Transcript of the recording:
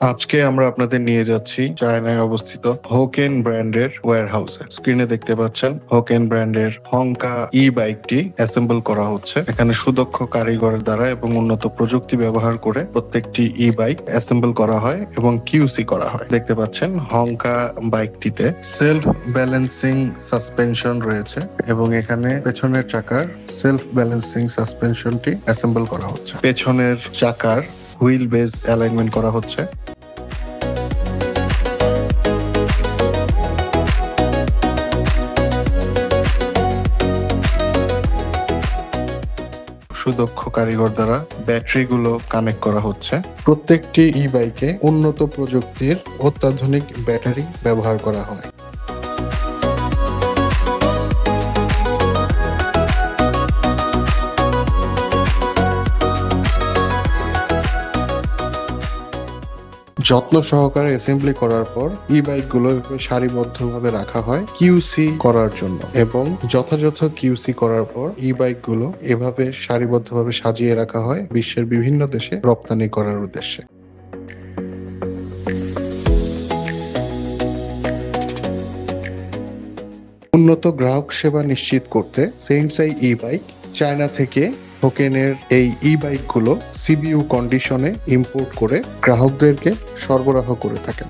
আজকে আমরা আপনাদের নিয়ে যাচ্ছি চায়নায় অবস্থিত হোকেন ব্র্যান্ডের ওয়্যারহাউসে। স্ক্রিনে দেখতে পাচ্ছেন হোকেন ব্র্যান্ডের হংকা ই বাইকটি অ্যাসেম্বল করা হচ্ছে। এখানে সুদক্ষ কারিগরের দ্বারা এবং উন্নত প্রযুক্তি ব্যবহার করে প্রত্যেকটি ই বাইক অ্যাসেম্বল করা হয় এবং কিউসি করা হয়। দেখতে পাচ্ছেন হংকা বাইকটিতে সেলফ ব্যালেন্সিং সাসপেনশন রয়েছে এবং এখানে পেছনের চাকার সেলফ ব্যালেন্সিং সাসপেনশনটি অ্যাসেম্বল করা হচ্ছে। পেছনের চাকার হুইল বেস অ্যালাইনমেন্ট করা হচ্ছে। সুদক্ষ কারিগর দ্বারা ব্যাটারিগুলো কানেক্ট করা হচ্ছে। প্রত্যেকটি ই বাইকে উন্নত প্রযুক্তির অত্যাধুনিক ব্যাটারি ব্যবহার করা হয়। যত্ন সহকারে অ্যাসেম্বলি করার পর ই বাইকগুলো সারিবদ্ধভাবে রাখা হয় কিউসি করার জন্য এবং যথাযথ কিউসি করার পর ই বাইকগুলো এভাবে সারিবদ্ধভাবে সাজিয়ে রাখা হয় বিশ্বের বিভিন্ন দেশে রপ্তানি করার উদ্দেশ্যে। উন্নত গ্রাহক সেবা নিশ্চিত করতে সেইনসাই ই বাইক চায়না থেকে হোকেনের এই ই বাইকগুলো সিবিইউ কন্ডিশনে ইম্পোর্ট করে গ্রাহকদেরকে সরবরাহ করে থাকেন।